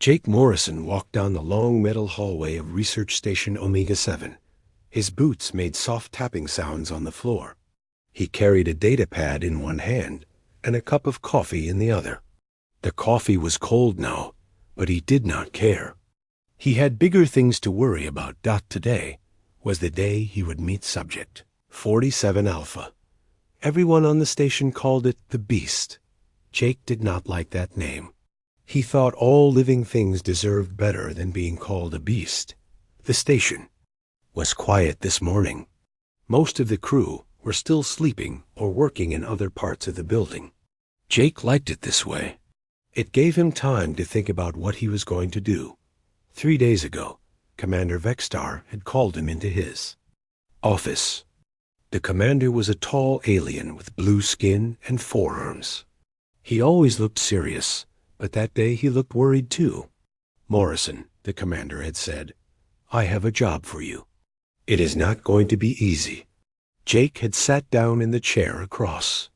Jake Morrison walked down the long metal hallway of Research Station Omega-7. His boots made soft tapping sounds on the floor. He carried a data pad in one hand and a cup of coffee in the other. The coffee was cold now, but he did not care. He had bigger things to worry about. Today was the day he would meet Subject 47 Alpha. Everyone on the station called it the Beast. Jake did not like that name. He thought all living things deserved better than being called a beast. The station was quiet this morning. Most of the crew were still sleeping or working in other parts of the building. Jake liked it this way. It gave him time to think about what he was going to do. 3 days ago, Commander Vexstar had called him into his office. The commander was a tall alien with blue skin and forearms. He always looked serious, but that day he looked worried too. "Morrison," the commander had said, "I have a job for you. It is not going to be easy." Jake had sat down in the chair across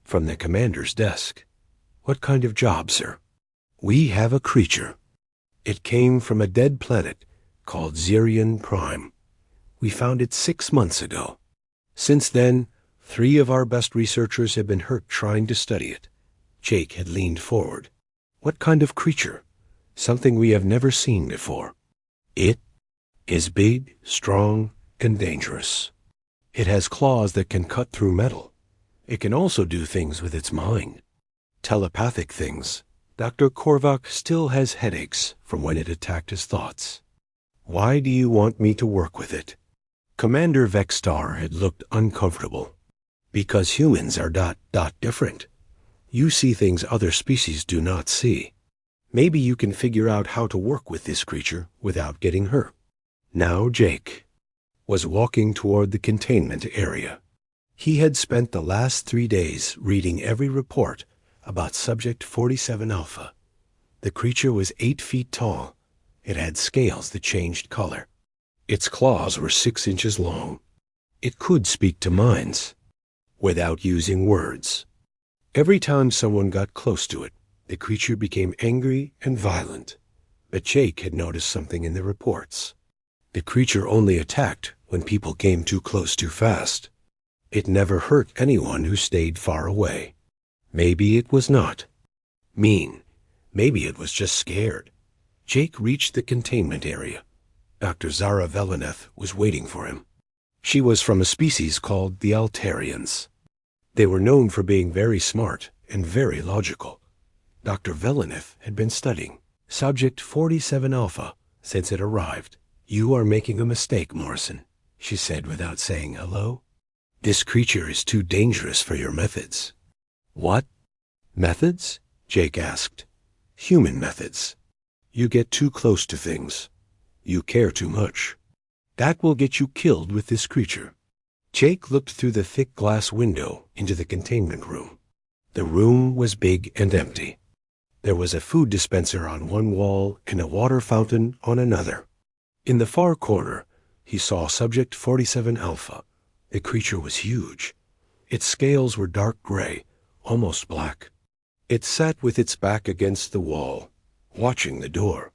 from the commander's desk. "What kind of job, sir?" "We have a creature. It came from a dead planet called Zirion Prime. We found it 6 months ago. Since then, 3 of our best researchers have been hurt trying to study it." Jake had leaned forward. "What kind of creature?" "Something we have never seen before. It is big, strong, and dangerous. It has claws that can cut through metal. It can also do things with its mind. Telepathic things. Dr. Korvac still has headaches from when it attacked his thoughts." "Why do you want me to work with it?" Commander Vexstar had looked uncomfortable. "Because humans are different. You see things other species do not see. Maybe you can figure out how to work with this creature without getting hurt." Now Jake was walking toward the containment area. He had spent the last 3 days reading every report about Subject 47 Alpha. The creature was 8 feet tall. It had scales that changed color. Its claws were 6 inches long. It could speak to minds without using words. Every time someone got close to it, the creature became angry and violent. But Jake had noticed something in the reports. The creature only attacked when people came too close too fast. It never hurt anyone who stayed far away. Maybe it was not mean. Maybe it was just scared. Jake reached the containment area. Dr. Zara Veleneth was waiting for him. She was from a species called the Altarians. They were known for being very smart and very logical. Dr. Veleneth had been studying Subject 47 Alpha since it arrived. "You are making a mistake, Morrison," she said without saying hello. "This creature is too dangerous for your methods." "What methods?" Jake asked. "Human methods. You get too close to things. You care too much. That will get you killed with this creature." Jake looked through the thick glass window into the containment room. The room was big and empty. There was a food dispenser on one wall and a water fountain on another. In the far corner, he saw Subject 47 Alpha. The creature was huge. Its scales were dark gray, almost black. It sat with its back against the wall, watching the door.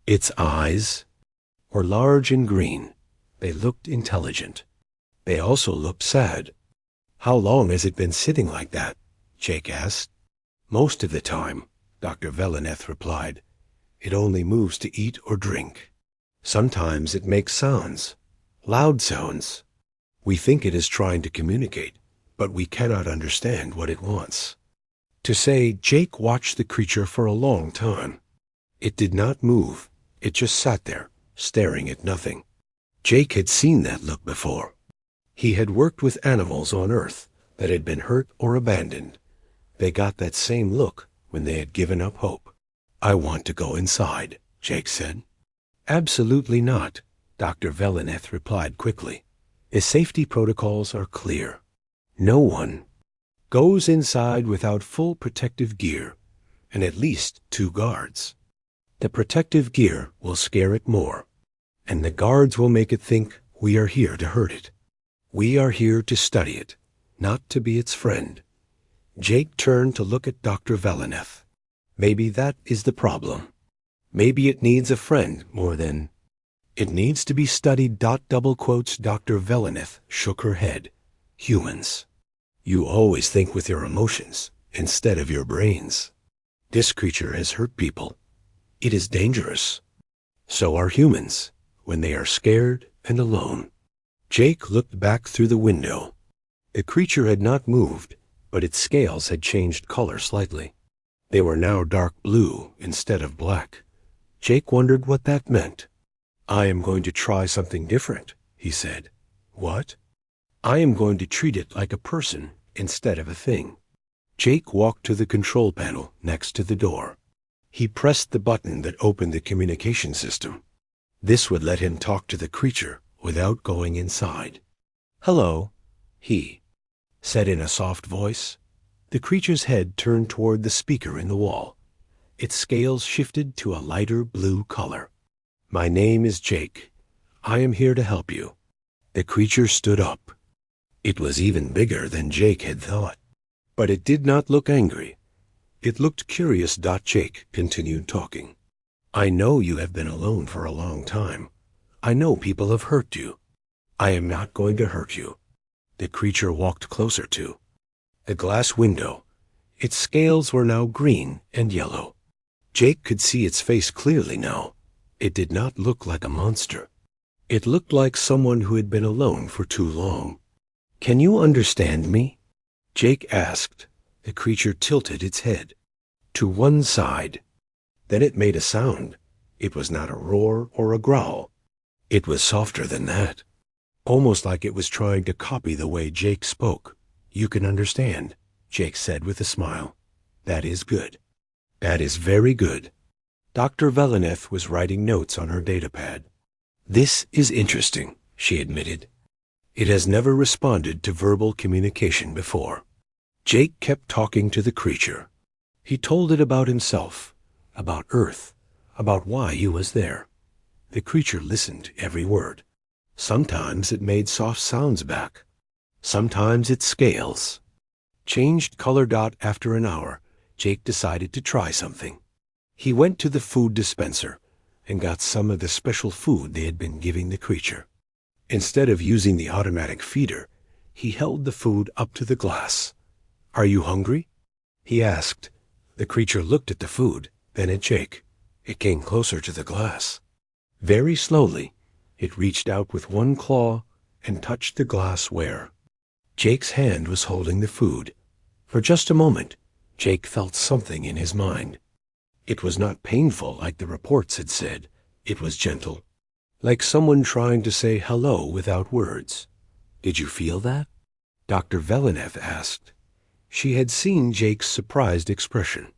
Its eyes were large and green. They looked intelligent. They also looked sad. "How long has it been sitting like that?" Jake asked. "Most of the time," Dr. Veleneth replied. "It only moves to eat or drink. Sometimes it makes sounds, loud sounds. We think it is trying to communicate, but we cannot understand what it wants." To say, Jake watched the creature for a long time. It did not move. It just sat there, staring at nothing. Jake had seen that look before. He had worked with animals on Earth that had been hurt or abandoned. They got that same look when they had given up hope. "I want to go inside," Jake said. "Absolutely not," Dr. Veleneth replied quickly. "The safety protocols are clear. No one goes inside without full protective gear and at least 2 guards. The protective gear will scare it more, and the guards will make it think we are here to hurt it. We are here to study it, not to be its friend." Jake turned to look at Dr. Veleneth. "Maybe that is the problem. Maybe it needs a friend more than it needs to be studied. Double quotes. Dr. Veleneth shook her head. Humans. You always think with your emotions instead of your brains. This creature has hurt people. It is dangerous. So are humans when they are scared and alone. Jake looked back through the window. The creature had not moved, but its scales had changed color slightly. They were now dark blue instead of black. Jake wondered what that meant. I am going to try something different, he said. What? I am going to treat it like a person instead of a thing. Jake walked to the control panel next to the door. He pressed the button that opened the communication system. This would let him talk to the creature without going inside. Hello, he said in a soft voice. The creature's head turned toward the speaker in the wall. Its scales shifted to a lighter blue color. My name is Jake. I am here to help you. The creature stood up. It was even bigger than Jake had thought. But it did not look angry. It looked curious. Jake continued talking. I know you have been alone for a long time. I know people have hurt you. I am not going to hurt you. The creature walked closer to the glass window. Its scales were now green and yellow. Jake could see its face clearly now. It did not look like a monster. It looked like someone who had been alone for too long. Can you understand me? Jake asked. The creature tilted its head to one side. Then it made a sound. It was not a roar or a growl. It was softer than that. Almost like it was trying to copy the way Jake spoke. You can understand, Jake said with a smile. That is good. That is very good. Dr. Veleneth was writing notes on her datapad. This is interesting, she admitted. It has never responded to verbal communication before. Jake kept talking to the creature. He told it about himself, about Earth, about why he was there. The creature listened every word. Sometimes it made soft sounds back. Sometimes its scales changed color. After an hour, Jake decided to try something. He went to the food dispenser and got some of the special food they had been giving the creature. Instead of using the automatic feeder, he held the food up to the glass. Are you hungry? He asked. The creature looked at the food, then at Jake. It came closer to the glass. Very slowly, it reached out with one claw and touched the glassware. Jake's hand was holding the food. For just a moment, Jake felt something in his mind. It was not painful like the reports had said. It was gentle, like someone trying to say hello without words. Did you feel that? Dr. Veleneth asked. She had seen Jake's surprised expression.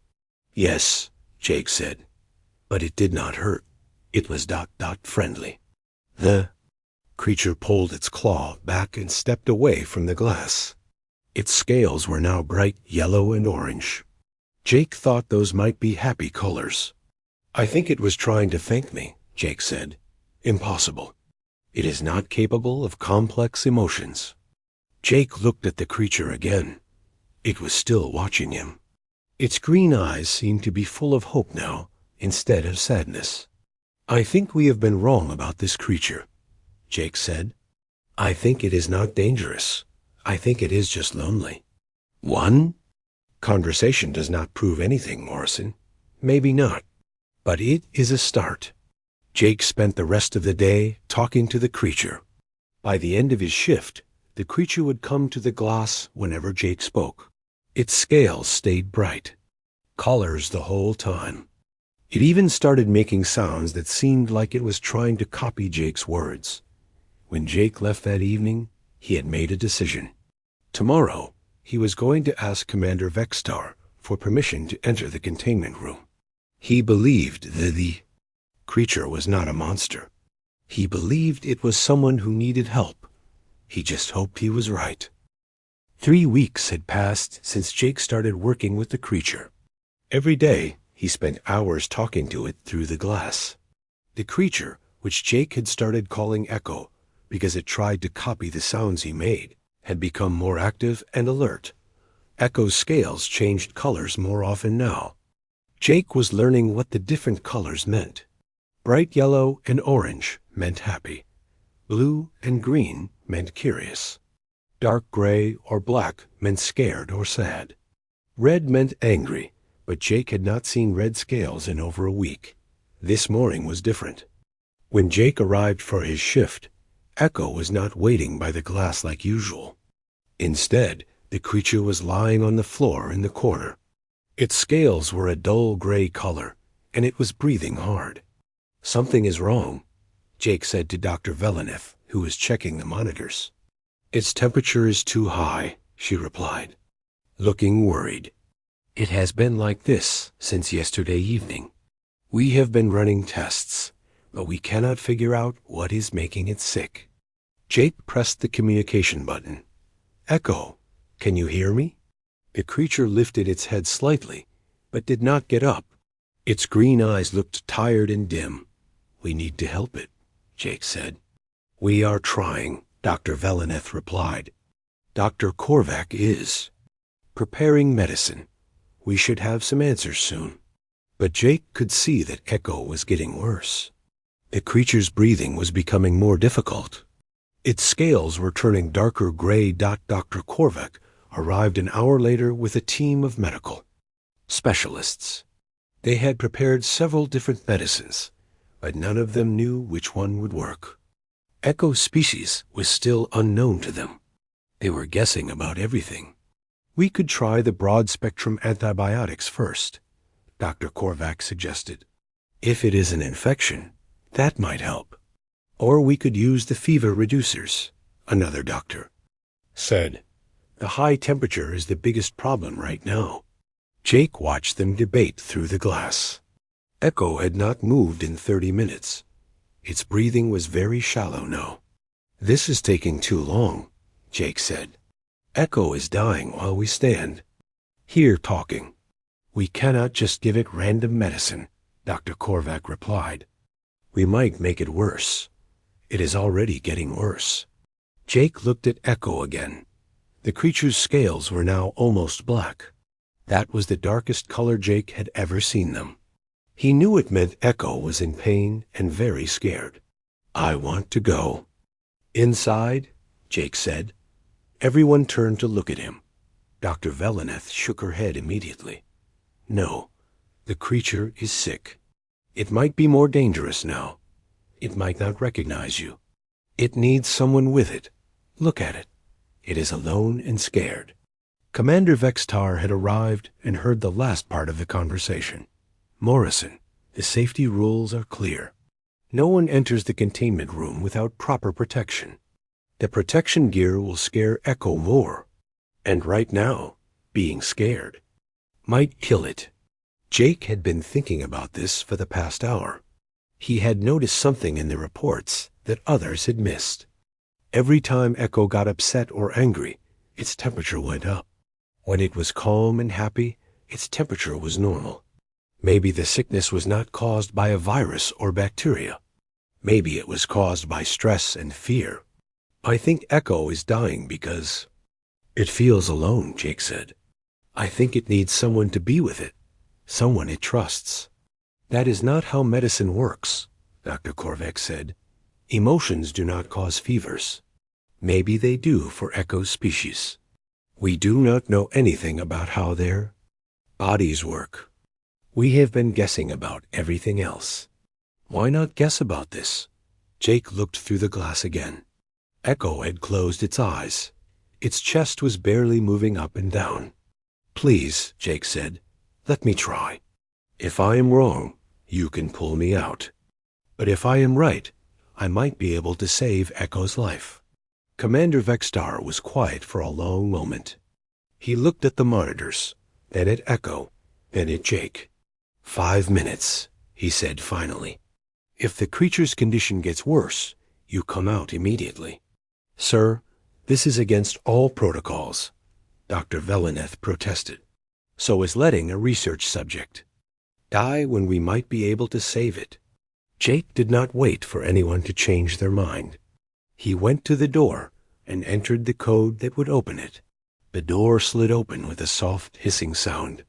Yes, Jake said, but it did not hurt. It was friendly. The creature pulled its claw back and stepped away from the glass. Its scales were now bright yellow and orange. Jake thought those might be happy colors. I think it was trying to thank me, Jake said. Impossible. It is not capable of complex emotions. Jake looked at the creature again. It was still watching him. Its green eyes seemed to be full of hope now, instead of sadness. I think we have been wrong about this creature, Jake said. I think it is not dangerous. I think it is just lonely. One? Conversation does not prove anything, Morrison. Maybe not. But it is a start. Jake spent the rest of the day talking to the creature. By the end of his shift, the creature would come to the glass whenever Jake spoke. Its scales stayed bright. Colors the whole time. It even started making sounds that seemed like it was trying to copy Jake's words. When Jake left that evening, he had made a decision. Tomorrow, he was going to ask Commander Vextar for permission to enter the containment room. He believed that the creature was not a monster. He believed it was someone who needed help. He just hoped he was right. 3 weeks had passed since Jake started working with the creature. Every day, he spent hours talking to it through the glass. The creature, which Jake had started calling Echo because it tried to copy the sounds he made, had become more active and alert. Echo's scales changed colors more often now. Jake was learning what the different colors meant. Bright yellow and orange meant happy. Blue and green meant curious. Dark gray or black meant scared or sad. Red meant angry, but Jake had not seen red scales in over a week. This morning was different. When Jake arrived for his shift, Echo was not waiting by the glass like usual. Instead, the creature was lying on the floor in the corner. Its scales were a dull gray color, and it was breathing hard. "Something is wrong," Jake said to Dr. Veleneth, who was checking the monitors. "Its temperature is too high," she replied, looking worried. "It has been like this since yesterday evening. We have been running tests, but we cannot figure out what is making it sick." Jake pressed the communication button. "Echo, can you hear me?" The creature lifted its head slightly, but did not get up. Its green eyes looked tired and dim. "We need to help it," Jake said. "We are trying," Dr. Veleneth replied. "Dr. Korvac is preparing medicine. We should have some answers soon." But Jake could see that Echo was getting worse. The creature's breathing was becoming more difficult. Its scales were turning darker gray. Dr. Korvac arrived an hour later with a team of medical specialists. They had prepared several different medicines, but none of them knew which one would work. Echo's species was still unknown to them. They were guessing about everything. "We could try the broad-spectrum antibiotics first," Dr. Korvac suggested. "If it is an infection, that might help. Or we could use the fever reducers," another doctor said. "The high temperature is the biggest problem right now." Jake watched them debate through the glass. Echo had not moved in 30 minutes. Its breathing was very shallow now. "This is taking too long," Jake said. "Echo is dying while we stand here talking." "We cannot just give it random medicine," Dr. Korvac replied. "We might make it worse. It is already getting worse." Jake looked at Echo again. The creature's scales were now almost black. That was the darkest color Jake had ever seen them. He knew it meant Echo was in pain and very scared. "I want to go." "Inside?" Jake said. Everyone turned to look at him. Dr. Veleneth shook her head immediately. "No, the creature is sick. It might be more dangerous now. It might not recognize you. It needs someone with it. Look at it. It is alone and scared." Commander Vextar had arrived and heard the last part of the conversation. "Morrison, the safety rules are clear. No one enters the containment room without proper protection. The protection gear will scare Echo more. And right now, being scared might kill it." Jake had been thinking about this for the past hour. He had noticed something in the reports that others had missed. Every time Echo got upset or angry, its temperature went up. When it was calm and happy, its temperature was normal. Maybe the sickness was not caused by a virus or bacteria. Maybe it was caused by stress and fear. "I think Echo is dying because it feels alone," Jake said. "I think it needs someone to be with it, someone it trusts." "That is not how medicine works," Dr. Korvac said. "Emotions do not cause fevers. Maybe they do for Echo's species. We do not know anything about how their bodies work. We have been guessing about everything else. Why not guess about this?" Jake looked through the glass again. Echo had closed its eyes. Its chest was barely moving up and down. "Please," Jake said, "let me try. If I am wrong, you can pull me out. But if I am right, I might be able to save Echo's life." Commander Vextar was quiet for a long moment. He looked at the monitors, then at Echo, then at Jake. 5 minutes, he said finally. "If the creature's condition gets worse, you come out immediately." "Sir, this is against all protocols," Dr. Veleneth protested. "So is letting a research subject die when we might be able to save it." Jake did not wait for anyone to change their mind. He went to the door and entered the code that would open it. The door slid open with a soft hissing sound.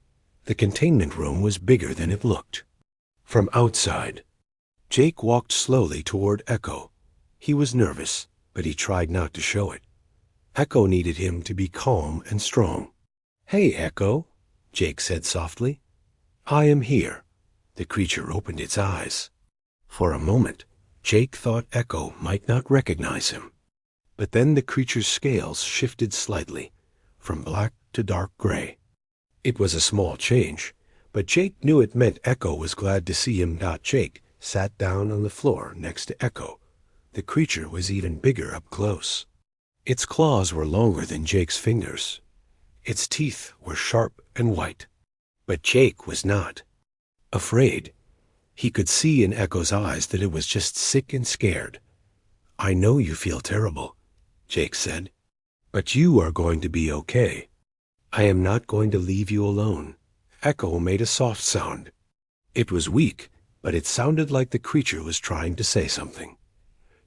The containment room was bigger than it looked. From outside, Jake walked slowly toward Echo. He was nervous, but he tried not to show it. Echo needed him to be calm and strong. "Hey, Echo," Jake said softly. "I am here." The creature opened its eyes. For a moment, Jake thought Echo might not recognize him. But then the creature's scales shifted slightly, from black to dark gray. It was a small change, but Jake knew it meant Echo was glad to see him. Jake sat down on the floor next to Echo. The creature was even bigger up close. Its claws were longer than Jake's fingers. Its teeth were sharp and white. But Jake was not afraid. He could see in Echo's eyes that it was just sick and scared. "I know you feel terrible," Jake said, "but you are going to be okay. I am not going to leave you alone." Echo made a soft sound. It was weak, but it sounded like the creature was trying to say something.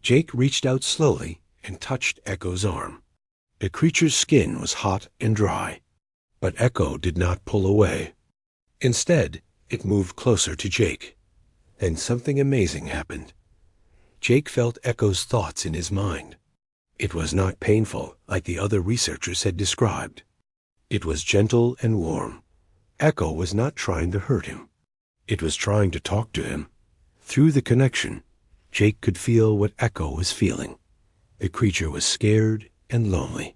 Jake reached out slowly and touched Echo's arm. The creature's skin was hot and dry, but Echo did not pull away. Instead, it moved closer to Jake. Then something amazing happened. Jake felt Echo's thoughts in his mind. It was not painful like the other researchers had described. It was gentle and warm. Echo was not trying to hurt him. It was trying to talk to him. Through the connection, Jake could feel what Echo was feeling. The creature was scared and lonely.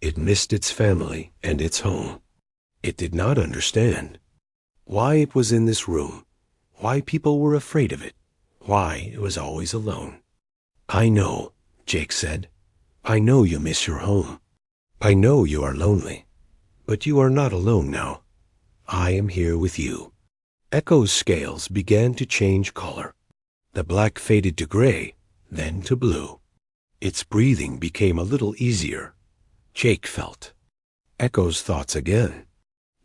It missed its family and its home. It did not understand why it was in this room, why people were afraid of it, why it was always alone. "I know," Jake said. "I know you miss your home. I know you are lonely. But you are not alone now. I am here with you." Echo's scales began to change color. The black faded to gray, then to blue. Its breathing became a little easier. Jake felt Echo's thoughts again.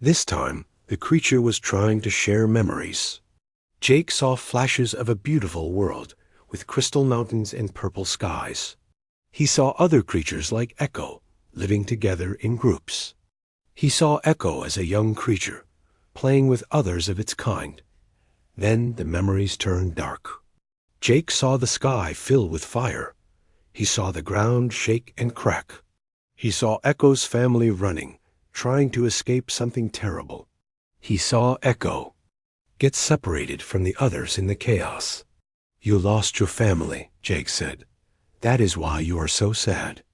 This time, the creature was trying to share memories. Jake saw flashes of a beautiful world with crystal mountains and purple skies. He saw other creatures like Echo living together in groups. He saw Echo as a young creature, playing with others of its kind. Then the memories turned dark. Jake saw the sky fill with fire. He saw the ground shake and crack. He saw Echo's family running, trying to escape something terrible. He saw Echo get separated from the others in the chaos. "You lost your family," Jake said. "That is why you are so sad."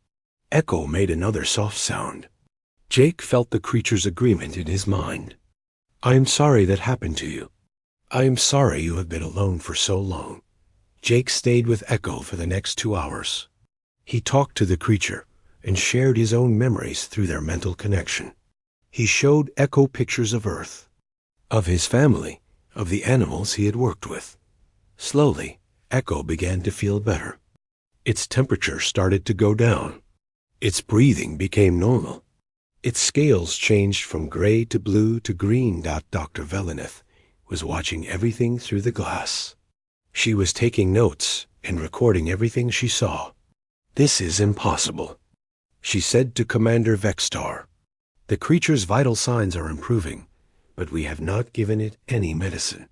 Echo made another soft sound. Jake felt the creature's agreement in his mind. "I am sorry that happened to you. I am sorry you have been alone for so long." Jake stayed with Echo for the next 2 hours. He talked to the creature and shared his own memories through their mental connection. He showed Echo pictures of Earth, of his family, of the animals he had worked with. Slowly, Echo began to feel better. Its temperature started to go down. Its breathing became normal. Its scales changed from gray to blue to green. Dr. Velenith was watching everything through the glass. She was taking notes and recording everything she saw. "This is impossible," she said to Commander Vextar. "The creature's vital signs are improving, but we have not given it any medicine."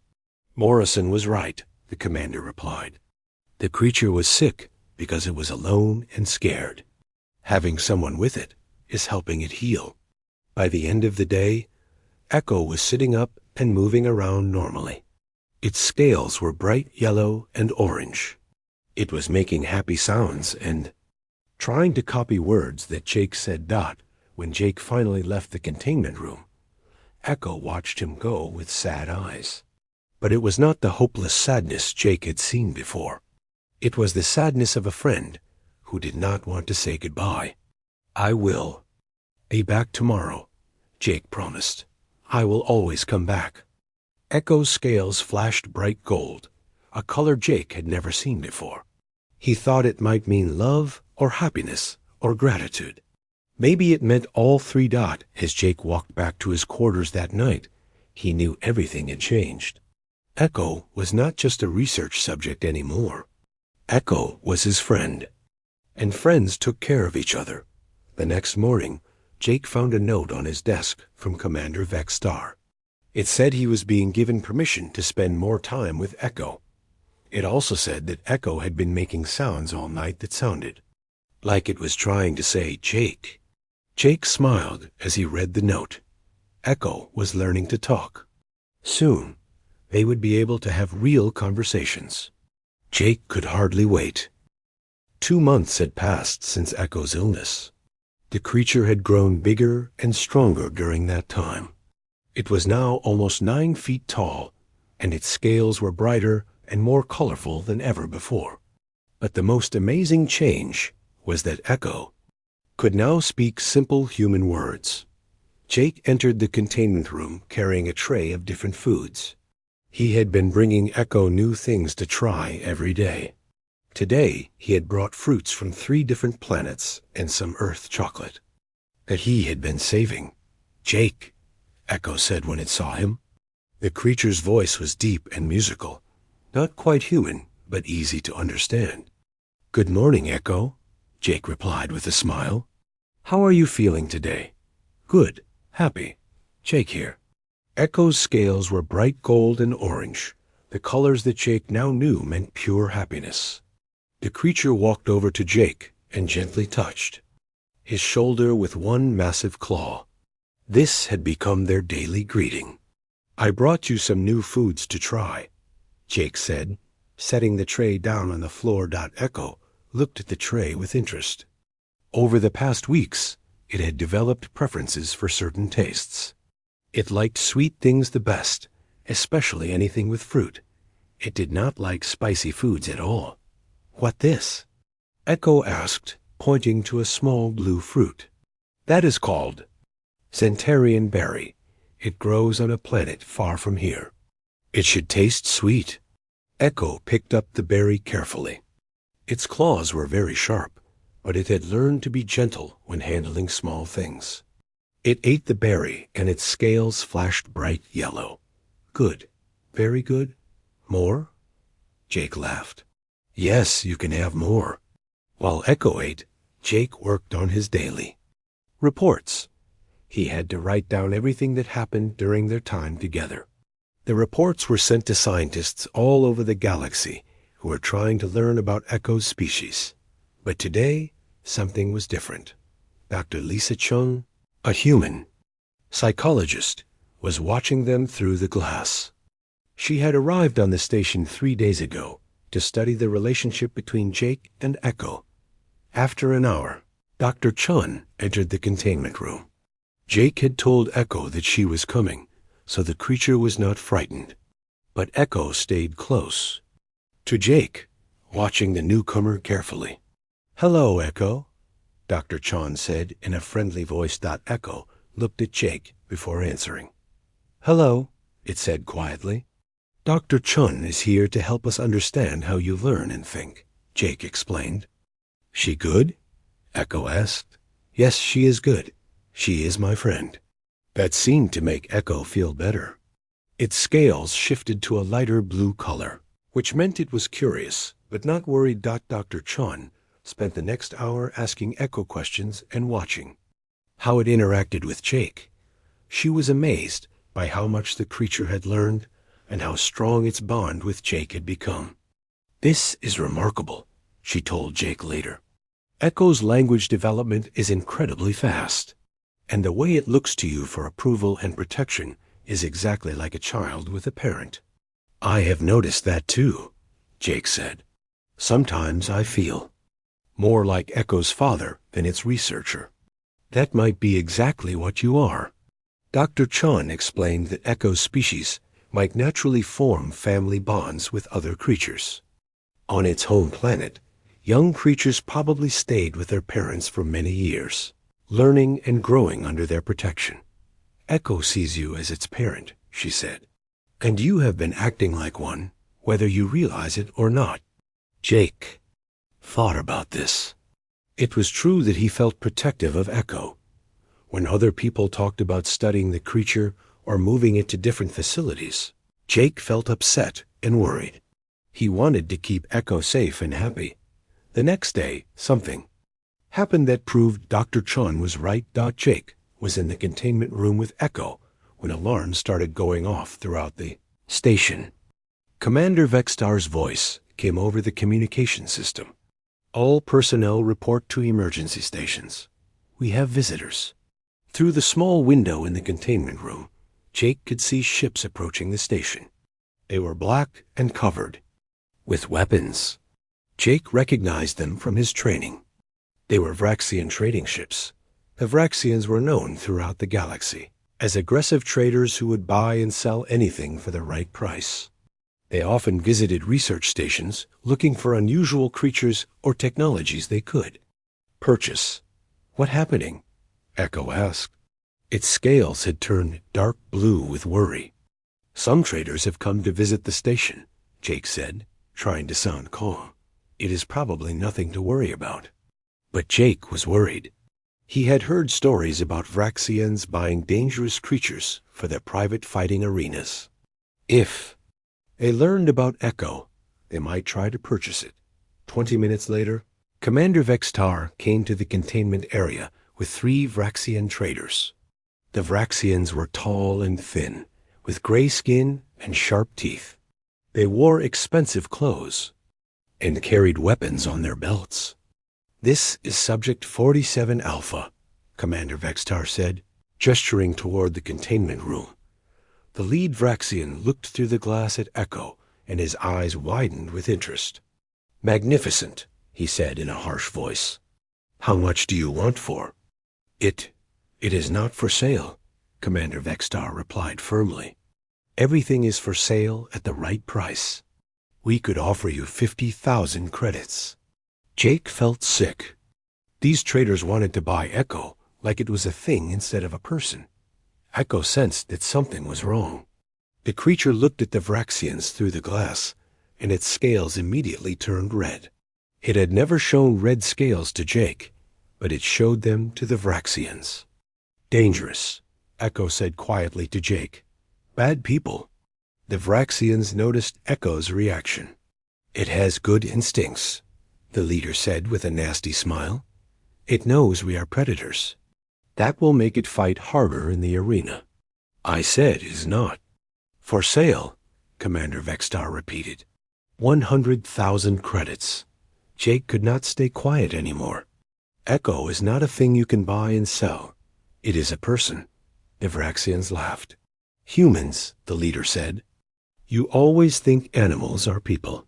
"Morrison was right," the commander replied. "The creature was sick because it was alone and scared. Having someone with it is helping it heal." By the end of the day, Echo was sitting up and moving around normally. Its scales were bright yellow and orange. It was making happy sounds and trying to copy words that Jake said. When Jake finally left the containment room, Echo watched him go with sad eyes. But it was not the hopeless sadness Jake had seen before. It was the sadness of a friend who did not want to say goodbye. "I will be back tomorrow," Jake promised. "I will always come back." Echo's scales flashed bright gold, a color Jake had never seen before. He thought it might mean love or happiness or gratitude. Maybe it meant all three. As Jake walked back to his quarters that night, he knew everything had changed. Echo was not just a research subject anymore. Echo was his friend, and friends took care of each other. The next morning, Jake found a note on his desk from Commander Vextar. It said he was being given permission to spend more time with Echo. It also said that Echo had been making sounds all night that sounded like it was trying to say, Jake. Jake smiled as he read the note. Echo was learning to talk. Soon, they would be able to have real conversations. Jake could hardly wait. 2 months had passed since Echo's illness. The creature had grown bigger and stronger during that time. It was now almost 9 feet tall, and its scales were brighter and more colorful than ever before. But the most amazing change was that Echo could now speak simple human words. Jake entered the containment room carrying a tray of different foods. He had been bringing Echo new things to try every day. Today, he had brought fruits from 3 different planets and some Earth chocolate that he had been saving. Jake, Echo said when it saw him. The creature's voice was deep and musical, not quite human, but easy to understand. Good morning, Echo, Jake replied with a smile. How are you feeling today? Good, happy. Jake here. Echo's scales were bright gold and orange, the colors that Jake now knew meant pure happiness. The creature walked over to Jake and gently touched his shoulder with one massive claw. This had become their daily greeting. I brought you some new foods to try, Jake said, setting the tray down on the floor. Echo looked at the tray with interest. Over the past weeks, it had developed preferences for certain tastes. It liked sweet things the best, especially anything with fruit. It did not like spicy foods at all. What this? Echo asked, pointing to a small blue fruit. That is called Centurion berry. It grows on a planet far from here. It should taste sweet. Echo picked up the berry carefully. Its claws were very sharp, but it had learned to be gentle when handling small things. It ate the berry, and its scales flashed bright yellow. Good. Very good. More? Jake laughed. Yes, you can have more. While Echo ate, Jake worked on his daily reports. He had to write down everything that happened during their time together. The reports were sent to scientists all over the galaxy who were trying to learn about Echo's species. But today, something was different. Dr. Lisa Chung, a human psychologist, was watching them through the glass. She had arrived on the station 3 days ago to study the relationship between Jake and Echo. After an hour, Dr. Chun entered the containment room. Jake had told Echo that she was coming, so the creature was not frightened. But Echo stayed close to Jake, watching the newcomer carefully. Hello, Echo, Dr. Chun said in a friendly voice. Echo looked at Jake before answering. Hello, it said quietly. Dr. Chun is here to help us understand how you learn and think, Jake explained. She good? Echo asked. Yes, she is good. She is my friend. That seemed to make Echo feel better. Its scales shifted to a lighter blue color, which meant it was curious, but not worried. Dr. Chun spent the next hour asking Echo questions and watching how it interacted with Jake. She was amazed by how much the creature had learned and how strong its bond with Jake had become. This is remarkable, she told Jake later. Echo's language development is incredibly fast, and the way it looks to you for approval and protection is exactly like a child with a parent. I have noticed that too, Jake said. Sometimes I feel more like Echo's father than its researcher. That might be exactly what you are. Dr. Chun explained that Echo's species might naturally form family bonds with other creatures. On its home planet, young creatures probably stayed with their parents for many years, learning and growing under their protection. Echo sees you as its parent, she said, and you have been acting like one, whether you realize it or not. Jake thought about this. It was true that he felt protective of Echo. When other people talked about studying the creature or moving it to different facilities, Jake felt upset and worried. He wanted to keep Echo safe and happy. The next day, something happened that proved Dr. Chun was right. Jake was in the containment room with Echo when alarms started going off throughout the station. Commander Vextar's voice came over the communication system. All personnel report to emergency stations. We have visitors. Through the small window in the containment room, Jake could see ships approaching the station. They were black and covered with weapons. Jake recognized them from his training. They were Vraxian trading ships. The Vraxians were known throughout the galaxy as aggressive traders who would buy and sell anything for the right price. They often visited research stations looking for unusual creatures or technologies they could purchase. "What happening?" Echo asked. Its scales had turned dark blue with worry. "Some traders have come to visit the station," Jake said, trying to sound calm. "It is probably nothing to worry about." But Jake was worried. He had heard stories about Vraxians buying dangerous creatures for their private fighting arenas. If they learned about Echo, they might try to purchase it. 20 minutes later, Commander Vextar came to the containment area with 3 Vraxian traders. The Vraxians were tall and thin, with gray skin and sharp teeth. They wore expensive clothes and carried weapons on their belts. "This is Subject 47 Alpha," Commander Vextar said, gesturing toward the containment room. The lead Vraxian looked through the glass at Echo, and his eyes widened with interest. "Magnificent," he said in a harsh voice. "How much do you want for?" It is not for sale," Commander Vextar replied firmly. "Everything is for sale at the right price. We could offer you 50,000 credits." Jake felt sick. These traders wanted to buy Echo like it was a thing instead of a person. Echo sensed that something was wrong. The creature looked at the Vraxians through the glass, and its scales immediately turned red. It had never shown red scales to Jake, but it showed them to the Vraxians. "Dangerous," Echo said quietly to Jake. "Bad people." The Vraxians noticed Echo's reaction. "It has good instincts," the leader said with a nasty smile. "It knows we are predators. That will make it fight harder in the arena." "I said is not." "For sale," Commander Vextar repeated. 100,000 credits. Jake could not stay quiet anymore. Echo is not a thing you can buy and sell. It is a person. The Vraxians laughed. "Humans," the leader said. "You always think animals are people.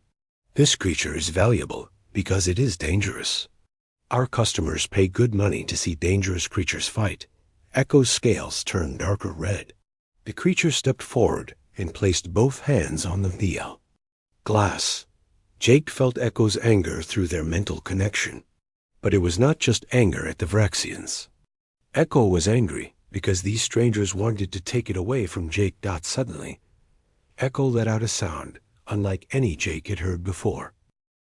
This creature is valuable because it is dangerous. Our customers pay good money to see dangerous creatures fight." Echo's scales turned darker red. The creature stepped forward and placed both hands on the vial. Glass. Jake felt Echo's anger through their mental connection. But it was not just anger at the Vraxians. Echo was angry because these strangers wanted to take it away from Jake. Suddenly, Echo let out a sound unlike any Jake had heard before.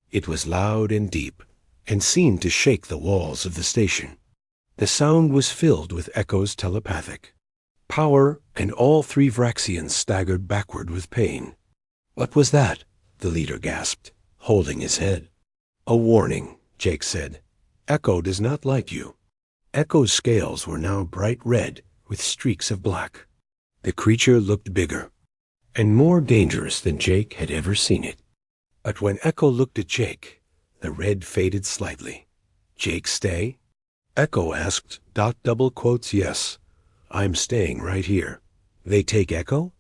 It was loud and deep, and seemed to shake the walls of the station. The sound was filled with Echo's telepathic power, and all 3 Vraxians staggered backward with pain. "What was that?" the leader gasped, holding his head. "A warning," Jake said. "Echo does not like you." Echo's scales were now bright red with streaks of black. The creature looked bigger and more dangerous than Jake had ever seen it. But when Echo looked at Jake, the red faded slightly. "Jake stay?" Echo asked. "Yes, I'm staying right here." "They take Echo?"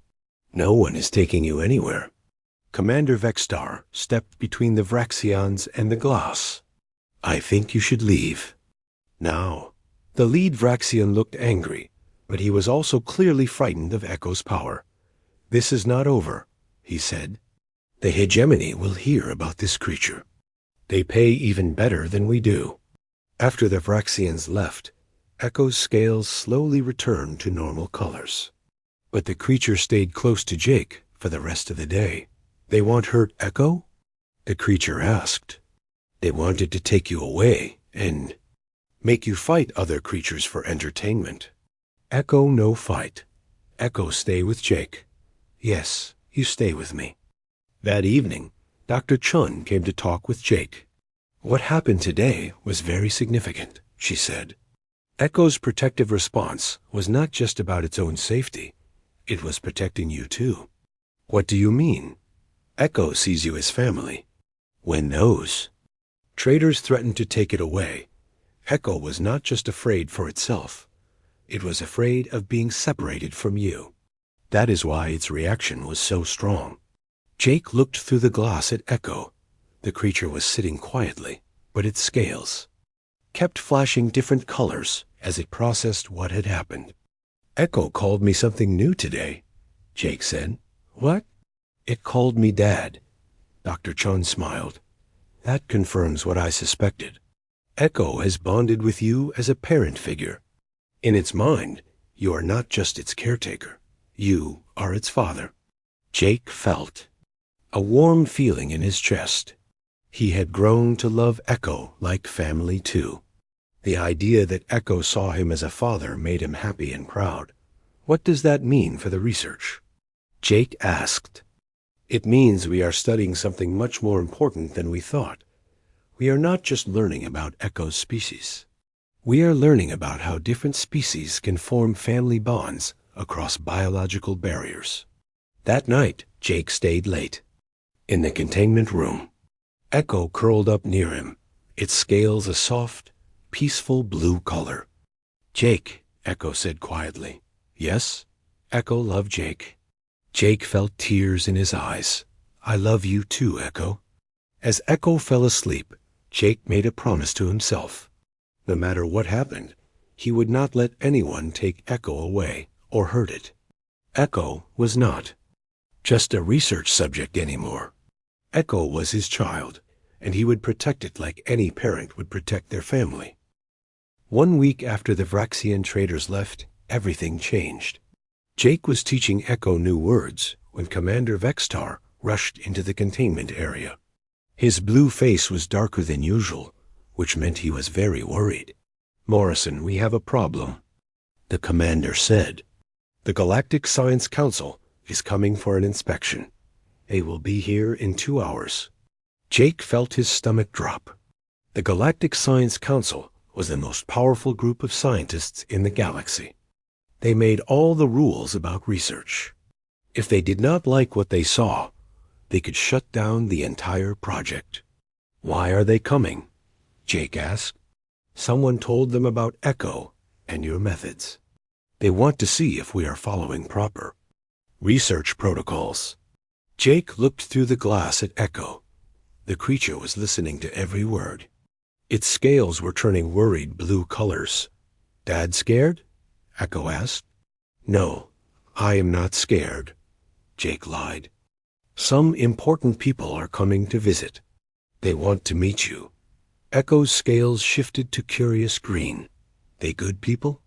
"No one is taking you anywhere." Commander Vextar stepped between the Vraxians and the glass. "I think you should leave now." The lead Vraxian looked angry, but he was also clearly frightened of Echo's power. "This is not over," he said. "The hegemony will hear about this creature. They pay even better than we do." After the Vraxians left, Echo's scales slowly returned to normal colors. But the creature stayed close to Jake for the rest of the day. "They won't hurt Echo?" the creature asked. "They wanted to take you away and make you fight other creatures for entertainment." "Echo no fight. Echo stay with Jake." "Yes, you stay with me." That evening, Dr. Chun came to talk with Jake. "What happened today was very significant," she said. Echo's protective response was not just about its own safety. It was protecting you too. What do you mean? Echo sees you as family. When knows? Traders threatened to take it away. Echo was not just afraid for itself. It was afraid of being separated from you. That is why its reaction was so strong. Jake looked through the glass at Echo. The creature was sitting quietly, but its scales kept flashing different colors as it processed what had happened. Echo called me something new today, Jake said. What? It called me Dad. Dr. Chun smiled. That confirms what I suspected. Echo has bonded with you as a parent figure. In its mind, you are not just its caretaker. You are its father. Jake felt a warm feeling in his chest. He had grown to love Echo like family too. The idea that Echo saw him as a father made him happy and proud. What does that mean for the research? Jake asked. It means we are studying something much more important than we thought. We are not just learning about Echo's species. We are learning about how different species can form family bonds across biological barriers. That night, Jake stayed late. In the containment room, Echo curled up near him, its scales a soft, peaceful blue color. Jake, Echo said quietly. Yes? Echo loved Jake. Jake felt tears in his eyes. I love you too, Echo. As Echo fell asleep, Jake made a promise to himself. No matter what happened, he would not let anyone take Echo away or hurt it. Echo was not just a research subject anymore. Echo was his child, and he would protect it like any parent would protect their family. 1 week after the Vraxian traders left, everything changed. Jake was teaching Echo new words when Commander Vextar rushed into the containment area. His blue face was darker than usual, which meant he was very worried. Morrison, we have a problem, the commander said. The Galactic Science Council is coming for an inspection. They will be here in 2 hours. Jake felt his stomach drop. The Galactic Science Council was the most powerful group of scientists in the galaxy. They made all the rules about research. If they did not like what they saw, they could shut down the entire project. Why are they coming? Jake asked. Someone told them about Echo and your methods. They want to see if we are following proper research protocols. Jake looked through the glass at Echo. The creature was listening to every word. Its scales were turning worried blue colors. Dad scared? Echo asked. No, I am not scared, Jake lied. Some important people are coming to visit. They want to meet you. Echo's scales shifted to curious green. They good people?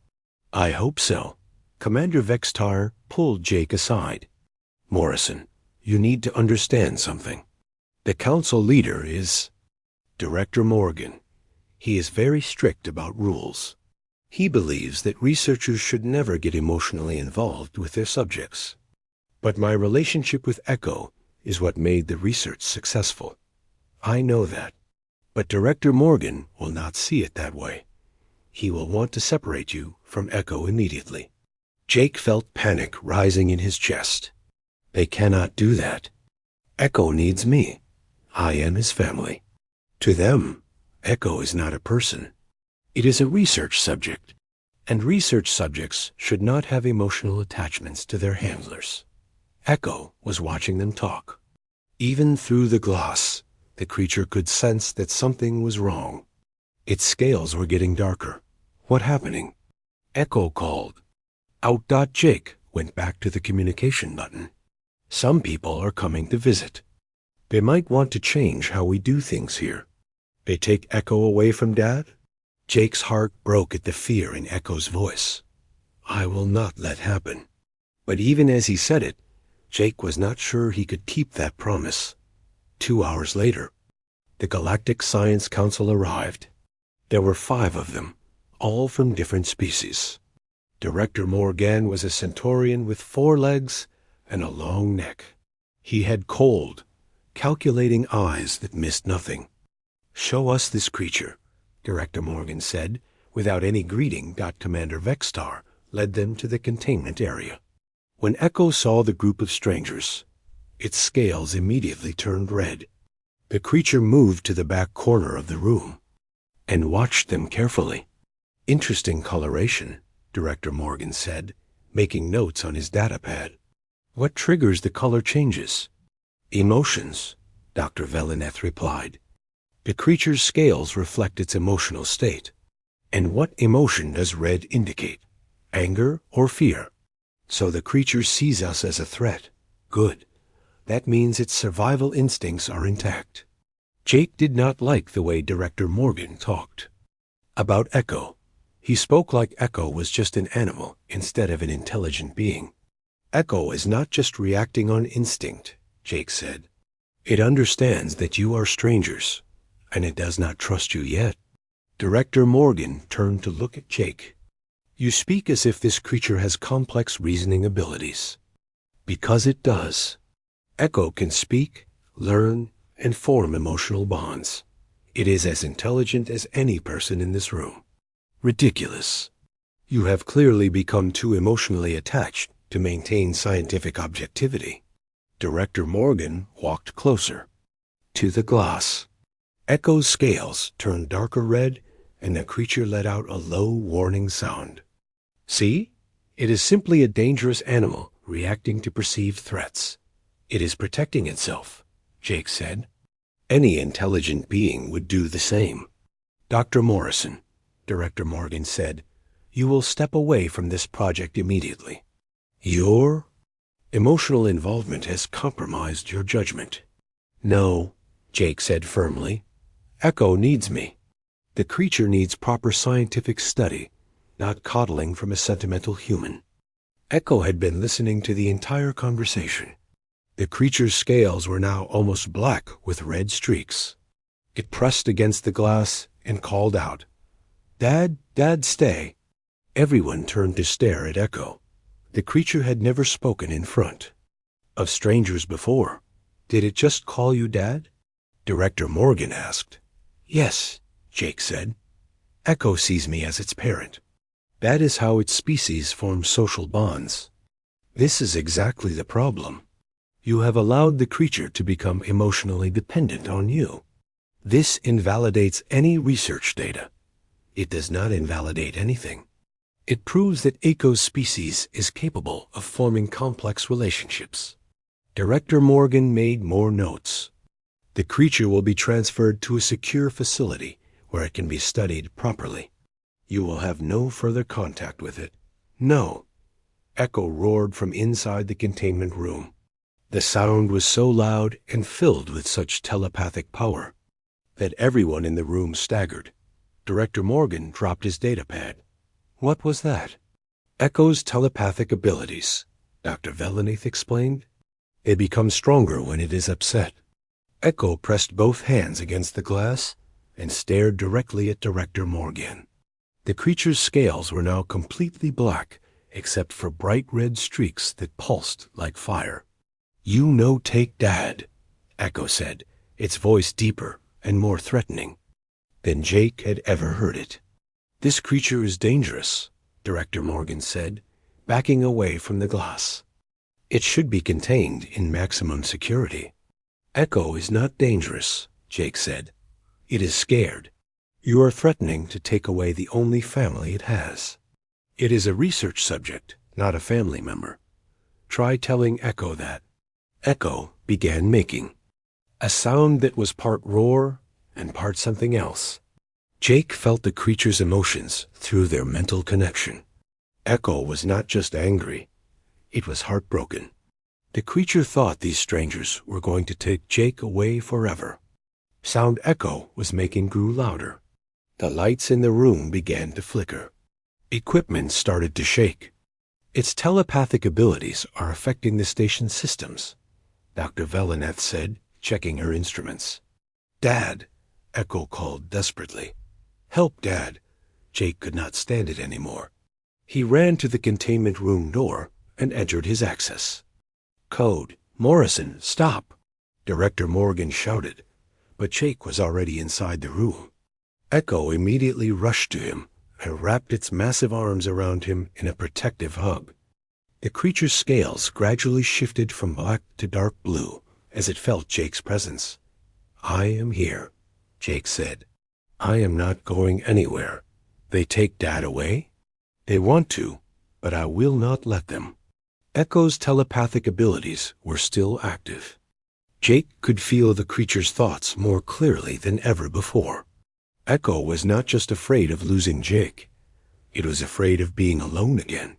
I hope so. Commander Vextar pulled Jake aside. Morrison, you need to understand something. The council leader is Director Morgan. He is very strict about rules. He believes that researchers should never get emotionally involved with their subjects. But my relationship with Echo is what made the research successful. I know that. But Director Morgan will not see it that way. He will want to separate you from Echo immediately. Jake felt panic rising in his chest. They cannot do that. Echo needs me. I am his family. To them, Echo is not a person. It is a research subject, and research subjects should not have emotional attachments to their handlers. Echo was watching them talk. Even through the glass, the creature could sense that something was wrong. Its scales were getting darker. What happening? Echo called. Out. Jake went back to the communication button. Some people are coming to visit. They might want to change how we do things here. They take Echo away from Dad? Jake's heart broke at the fear in Echo's voice. I will not let happen. But even as he said it, Jake was not sure he could keep that promise. 2 hours later, the Galactic Science Council arrived. There were 5 of them, all from different species. Director Morgan was a centaurian with 4 legs and a long neck. He had cold, calculating eyes that missed nothing. Show us this creature, Director Morgan said. Without any greeting, Commander Vextar led them to the containment area. When Echo saw the group of strangers, its scales immediately turned red. The creature moved to the back corner of the room and watched them carefully. "Interesting coloration," Director Morgan said, making notes on his datapad. "What triggers the color changes?" "Emotions," Dr. Velineth replied. "The creature's scales reflect its emotional state." "And what emotion does red indicate? Anger or fear?" "So the creature sees us as a threat. Good. That means its survival instincts are intact." Jake did not like the way Director Morgan talked about Echo. He spoke like Echo was just an animal instead of an intelligent being. "Echo is not just reacting on instinct," Jake said. "It understands that you are strangers, and it does not trust you yet." Director Morgan turned to look at Jake. "You speak as if this creature has complex reasoning abilities." "Because it does. Echo can speak, learn, and form emotional bonds. It is as intelligent as any person in this room." "Ridiculous. You have clearly become too emotionally attached to maintain scientific objectivity." Director Morgan walked closer to the glass. Echo's scales turned darker red, and the creature let out a low, warning sound. "See? It is simply a dangerous animal reacting to perceived threats. It is protecting itself," Jake said. "Any intelligent being would do the same." "Dr. Morrison," Director Morgan said, "you will step away from this project immediately. Your emotional involvement has compromised your judgment." "No," Jake said firmly. "Echo needs me. The creature needs proper scientific study, not coddling from a sentimental human." Echo had been listening to the entire conversation. The creature's scales were now almost black with red streaks. It pressed against the glass and called out, "Dad, Dad, stay." Everyone turned to stare at Echo. The creature had never spoken in front of strangers before. "Did it just call you Dad?" Director Morgan asked. "Yes," Jake said. "Echo sees me as its parent. That is how its species forms social bonds. This is exactly the problem. You have allowed the creature to become emotionally dependent on you. This invalidates any research data. It does not invalidate anything. It proves that Echo's species is capable of forming complex relationships." Director Morgan made more notes. "The creature will be transferred to a secure facility where it can be studied properly. You will have no further contact with it." "No!" Echo roared from inside the containment room. The sound was so loud and filled with such telepathic power that everyone in the room staggered. Director Morgan dropped his datapad. "What was that?" "Echo's telepathic abilities," Dr. Velineth explained. "They become stronger when it is upset." Echo pressed both hands against the glass and stared directly at Director Morgan. The creature's scales were now completely black, except for bright red streaks that pulsed like fire. "You no take Dad," Echo said, its voice deeper and more threatening than Jake had ever heard it. "This creature is dangerous," Director Morgan said, backing away from the glass. "It should be contained in maximum security." "Echo is not dangerous," Jake said. "It is scared. You are threatening to take away the only family it has. It is a research subject, not a family member. Try telling Echo that." Echo began making a sound that was part roar and part something else. Jake felt the creature's emotions through their mental connection. Echo was not just angry, it was heartbroken. The creature thought these strangers were going to take Jake away forever. Sound Echo was making grew louder. The lights in the room began to flicker. Equipment started to shake. "Its telepathic abilities are affecting the station's systems," Dr. Velineth said, checking her instruments. "Dad," Echo called desperately. "Help, Dad." Jake could not stand it anymore. He ran to the containment room door and entered his access. "Code, Morrison, stop!" Director Morgan shouted, but Jake was already inside the room. Echo immediately rushed to him and wrapped its massive arms around him in a protective hug. The creature's scales gradually shifted from black to dark blue as it felt Jake's presence. "I am here," Jake said. "I am not going anywhere. They take Dad away? They want to, but I will not let them." Echo's telepathic abilities were still active. Jake could feel the creature's thoughts more clearly than ever before. Echo was not just afraid of losing Jake. It was afraid of being alone again.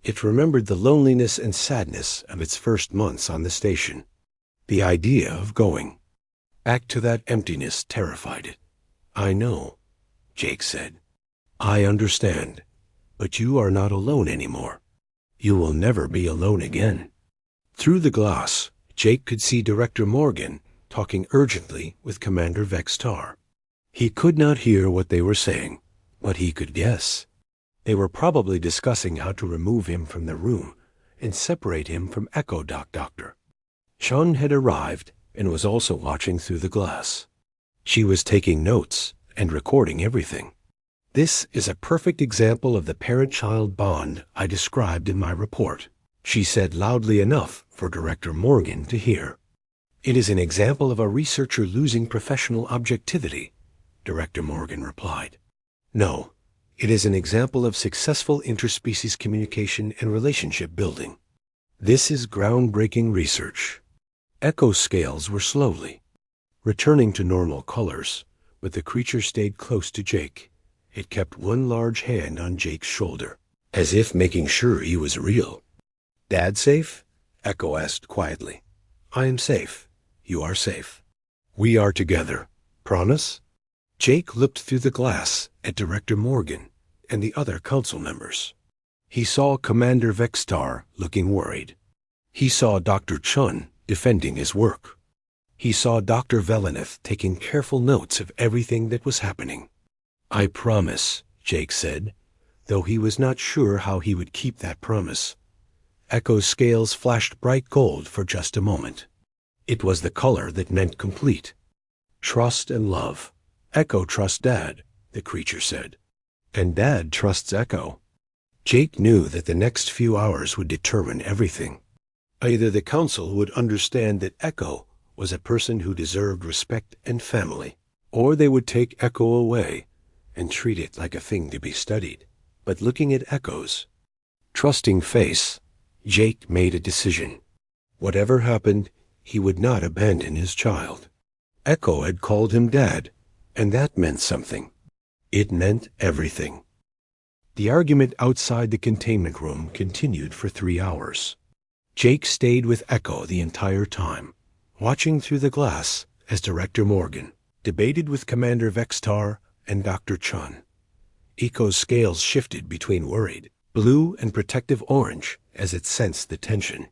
It remembered the loneliness and sadness of its first months on the station. The idea of going back to that emptiness terrified it. "I know," Jake said. "I understand. But you are not alone anymore. You will never be alone again." Through the glass, Jake could see Director Morgan talking urgently with Commander Vextar. He could not hear what they were saying, but he could guess. They were probably discussing how to remove him from the room and separate him from Echo Doctor. Sean had arrived and was also watching through the glass. She was taking notes and recording everything. "This is a perfect example of the parent-child bond I described in my report," she said loudly enough for Director Morgan to hear. "It is an example of a researcher losing professional objectivity," Director Morgan replied. "No, it is an example of successful interspecies communication and relationship building. This is groundbreaking research." Echo's scales were slowly returning to normal colors, but the creature stayed close to Jake. It kept one large hand on Jake's shoulder, as if making sure he was real. "Dad safe?" Echo asked quietly. "I am safe. You are safe. We are together. Promise?" Jake looked through the glass at Director Morgan and the other council members. He saw Commander Vextar looking worried. He saw Dr. Chun defending his work. He saw Dr. Veleneth taking careful notes of everything that was happening. "I promise," Jake said, though he was not sure how he would keep that promise. Echo's scales flashed bright gold for just a moment. It was the color that meant complete. "Trust and love. Echo trusts Dad," the creature said. "And Dad trusts Echo." Jake knew that the next few hours would determine everything. Either the council would understand that Echo was a person who deserved respect and family, or they would take Echo away and treat it like a thing to be studied. But looking at Echo's trusting face, Jake made a decision. Whatever happened, he would not abandon his child. Echo had called him Dad, and that meant something. It meant everything. The argument outside the containment room continued for 3 hours. Jake stayed with Echo the entire time, watching through the glass as Director Morgan debated with Commander Vextar and Dr. Chun. Echo's scales shifted between worried blue and protective orange as it sensed the tension.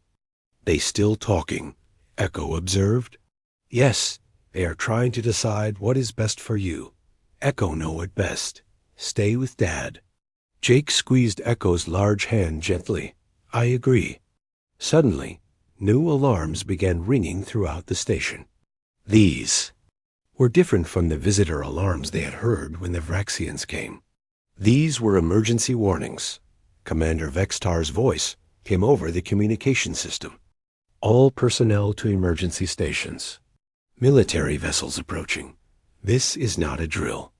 "They still talking," Echo observed. "Yes, they are trying to decide what is best for you. Echo know it best. Stay with Dad." Jake squeezed Echo's large hand gently. "I agree." Suddenly, new alarms began ringing throughout the station. These were different from the visitor alarms they had heard when the Vraxians came. These were emergency warnings. Commander Vextar's voice came over the communication system. "All personnel to emergency stations. Military vessels approaching. This is not a drill."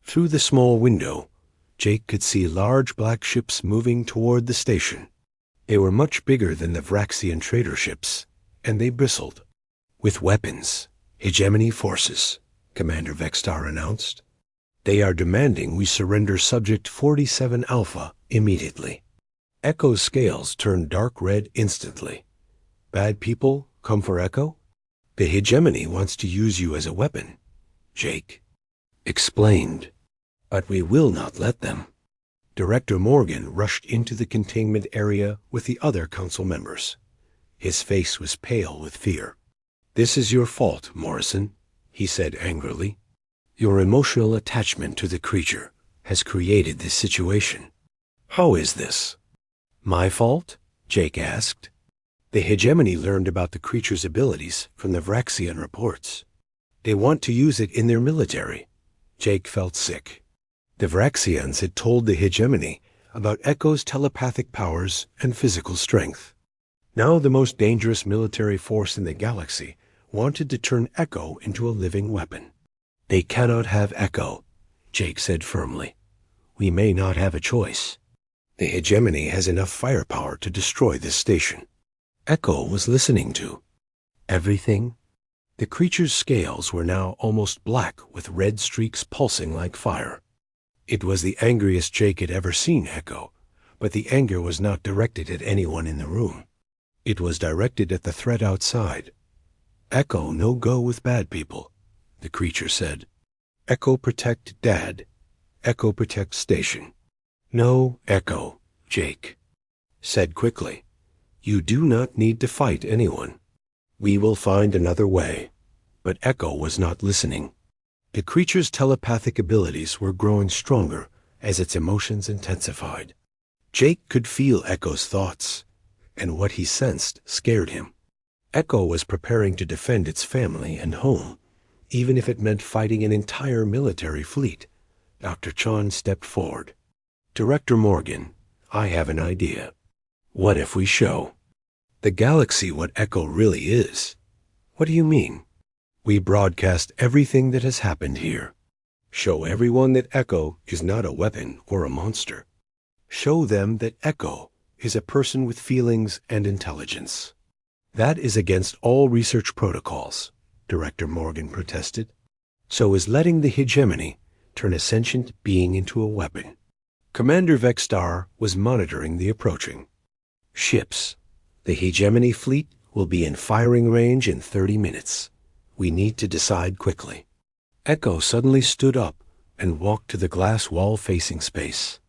Through the small window, Jake could see large black ships moving toward the station. They were much bigger than the Vraxian trader ships, and they bristled with weapons. "Hegemony forces," Commander Vextar announced. "They are demanding we surrender Subject 47 Alpha immediately." Echo's scales turned dark red instantly. "Bad people come for Echo? The Hegemony wants to use you as a weapon," Jake explained. "But we will not let them." Director Morgan rushed into the containment area with the other council members. His face was pale with fear. "This is your fault, Morrison," he said angrily. "Your emotional attachment to the creature has created this situation." "How is this?" "My fault?" Jake asked. "The Hegemony learned about the creature's abilities from the Vraxian reports. They want to use it in their military." Jake felt sick. The Vraxians had told the Hegemony about Echo's telepathic powers and physical strength. Now the most dangerous military force in the galaxy wanted to turn Echo into a living weapon. "They cannot have Echo," Jake said firmly. "We may not have a choice. The hegemony has enough firepower to destroy this station." Echo was listening to everything. The creature's scales were now almost black with red streaks pulsing like fire. It was the angriest Jake had ever seen Echo, but the anger was not directed at anyone in the room. It was directed at the threat outside. "Echo no go with bad people," the creature said. "Echo protect Dad. Echo protect station." "No, Echo," Jake said quickly. "You do not need to fight anyone. We will find another way." But Echo was not listening. The creature's telepathic abilities were growing stronger as its emotions intensified. Jake could feel Echo's thoughts, and what he sensed scared him. Echo was preparing to defend its family and home, even if it meant fighting an entire military fleet. Dr. Chon stepped forward. "Director Morgan, I have an idea. What if we show the galaxy what Echo really is?" "What do you mean?" "We broadcast everything that has happened here. Show everyone that Echo is not a weapon or a monster. Show them that Echo is a person with feelings and intelligence." "That is against all research protocols," Director Morgan protested. "So is letting the hegemony turn a sentient being into a weapon." Commander Vexstar was monitoring the approaching ships. "The hegemony fleet will be in firing range in 30 minutes. We need to decide quickly." Echo suddenly stood up and walked to the glass wall-facing space.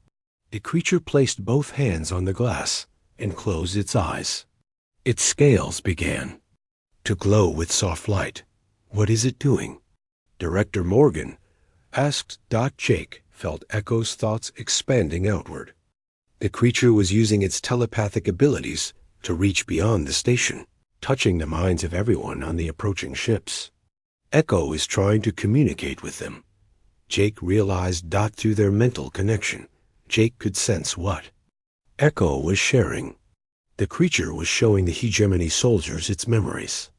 The creature placed both hands on the glass and closed its eyes. Its scales began to glow with soft light. "What is it doing?" Director Morgan asked. Jake felt Echo's thoughts expanding outward. The creature was using its telepathic abilities to reach beyond the station, touching the minds of everyone on the approaching ships. Echo is trying to communicate with them. Jake realized through their mental connection. Jake could sense what Echo was sharing. The creature was showing the hegemony soldiers its memories.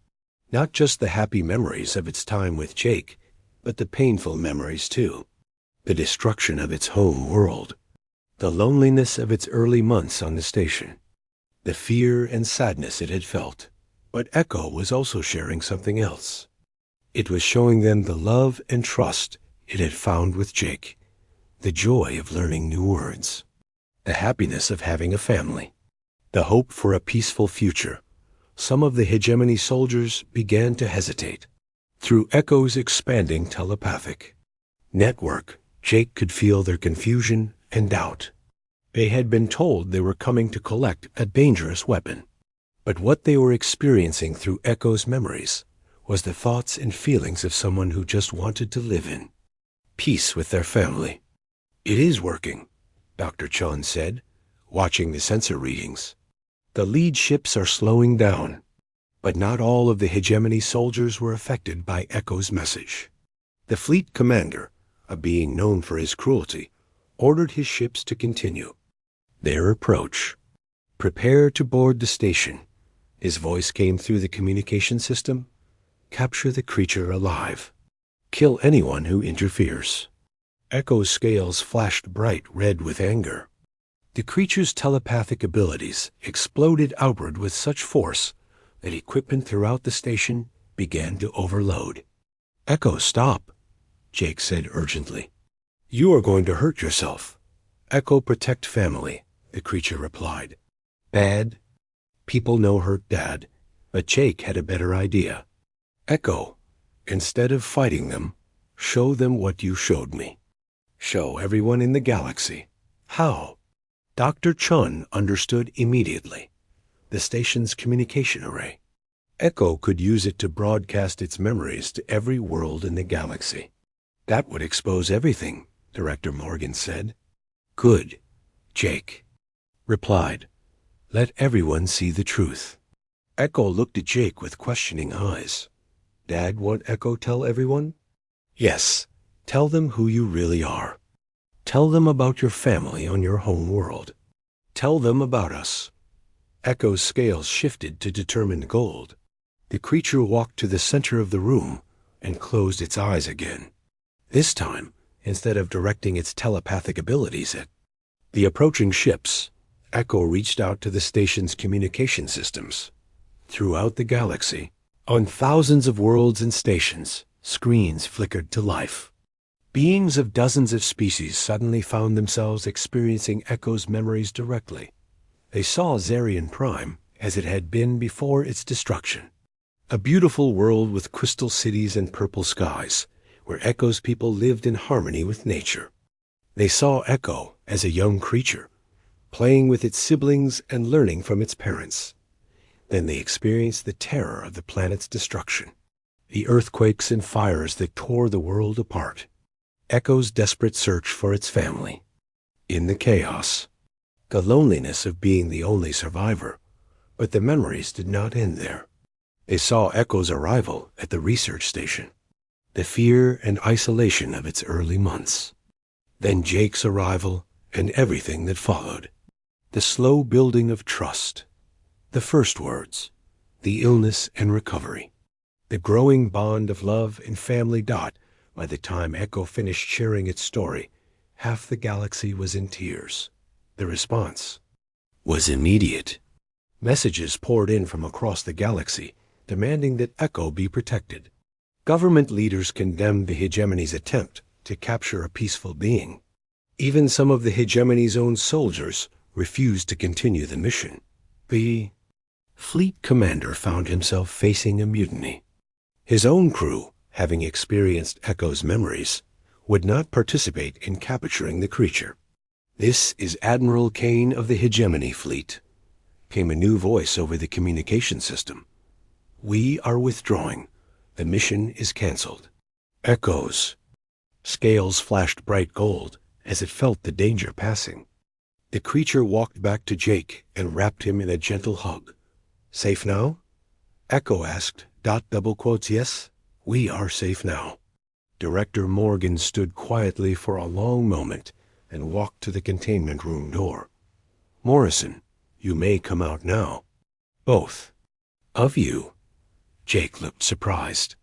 Not just the happy memories of its time with Jake, but the painful memories too. The destruction of its home world. The loneliness of its early months on the station. The fear and sadness it had felt. But Echo was also sharing something else. It was showing them the love and trust it had found with Jake. The joy of learning new words. The happiness of having a family. The hope for a peaceful future. Some of the hegemony soldiers began to hesitate. Through Echo's expanding telepathic network, Jake could feel their confusion and doubt. They had been told they were coming to collect a dangerous weapon. But what they were experiencing through Echo's memories was the thoughts and feelings of someone who just wanted to live in peace with their family. "It is working," Dr. Chon said, watching the sensor readings. "The lead ships are slowing down." But not all of the hegemony soldiers were affected by Echo's message. The fleet commander, a being known for his cruelty, ordered his ships to continue their approach. "Prepare to board the station." His voice came through the communication system. "Capture the creature alive. Kill anyone who interferes." Echo's scales flashed bright red with anger. The creature's telepathic abilities exploded outward with such force that equipment throughout the station began to overload. "Echo, stop," Jake said urgently. "You are going to hurt yourself." "Echo protect family," the creature replied. "Bad people no hurt Dad." But Jake had a better idea. "Echo, instead of fighting them, show them what you showed me. Show everyone in the galaxy." "How?" Dr. Chun understood immediately. The station's communication array. Echo could use it to broadcast its memories to every world in the galaxy. "That would expose everything," Director Morgan said. "Good," Jake replied. "Let everyone see the truth." Echo looked at Jake with questioning eyes. "Dad want Echo tell everyone?" "Yes, tell them who you really are." Tell them about your family on your home world. Tell them about us. Echo's scales shifted to determined gold. The creature walked to the center of the room and closed its eyes again. This time, instead of directing its telepathic abilities at the approaching ships, Echo reached out to the station's communication systems. Throughout the galaxy, on thousands of worlds and stations, screens flickered to life. Beings of dozens of species suddenly found themselves experiencing Echo's memories directly. They saw Zarian Prime as it had been before its destruction. A beautiful world with crystal cities and purple skies, where Echo's people lived in harmony with nature. They saw Echo as a young creature, playing with its siblings and learning from its parents. Then they experienced the terror of the planet's destruction, the earthquakes and fires that tore the world apart. Echo's desperate search for its family. In the chaos, the loneliness of being the only survivor, but the memories did not end there. They saw Echo's arrival at the research station, the fear and isolation of its early months. Then Jake's arrival and everything that followed. The slow building of trust. The first words, the illness and recovery. The growing bond of love and family. By the time Echo finished sharing its story, half the galaxy was in tears. The response was immediate. Messages poured in from across the galaxy, demanding that Echo be protected. Government leaders condemned the hegemony's attempt to capture a peaceful being. Even some of the hegemony's own soldiers refused to continue the mission. The fleet commander found himself facing a mutiny. His own crew, having experienced Echo's memories, would not participate in capturing the creature. "This is Admiral Kane of the Hegemony Fleet," came a new voice over the communication system. "We are withdrawing. The mission is canceled." Echo's scales flashed bright gold as it felt the danger passing. The creature walked back to Jake and wrapped him in a gentle hug. "Safe now?" Echo asked. "Yes, we are safe now." Director Morgan stood quietly for a long moment and walked to the containment room door. "Morrison, you may come out now." "Both of you?" Jake looked surprised.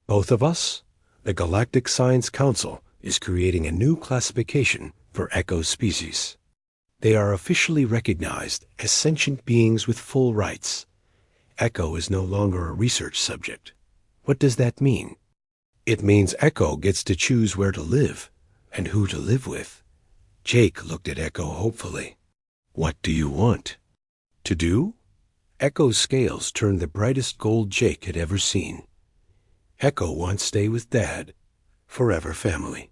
"Both of us? The Galactic Science Council is creating a new classification for Echo species. They are officially recognized as sentient beings with full rights. Echo is no longer a research subject." "What does that mean?" "It means Echo gets to choose where to live and who to live with." Jake looked at Echo hopefully. "What do you want to do?" Echo's scales turned the brightest gold Jake had ever seen. "Echo wants to stay with Dad. Forever family."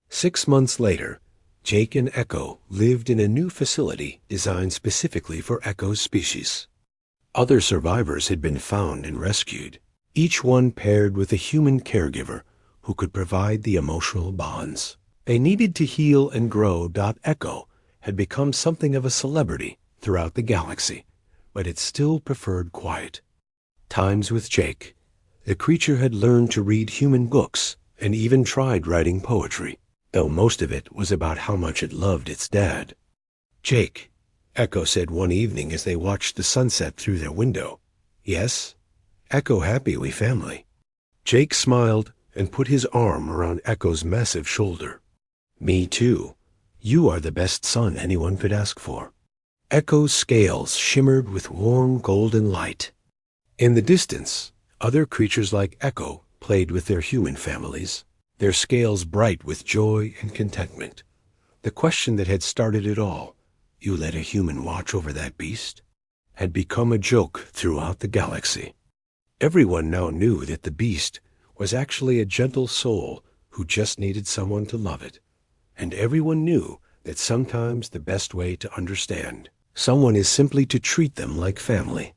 6 months later, Jake and Echo lived in a new facility designed specifically for Echo's species. Other survivors had been found and rescued, each one paired with a human caregiver who could provide the emotional bonds they needed to heal and grow. Echo had become something of a celebrity throughout the galaxy, but it still preferred quiet times with Jake. The creature had learned to read human books and even tried writing poetry, though most of it was about how much it loved its dad. "Jake," Echo said one evening as they watched the sunset through their window. "Yes?" "Echo happy we family." Jake smiled and put his arm around Echo's massive shoulder. "Me too. You are the best son anyone could ask for." Echo's scales shimmered with warm golden light. In the distance, other creatures like Echo played with their human families, their scales bright with joy and contentment. The question that had started it all, "You let a human watch over that beast?" had become a joke throughout the galaxy. Everyone now knew that the beast was actually a gentle soul who just needed someone to love it. And everyone knew that sometimes the best way to understand someone is simply to treat them like family.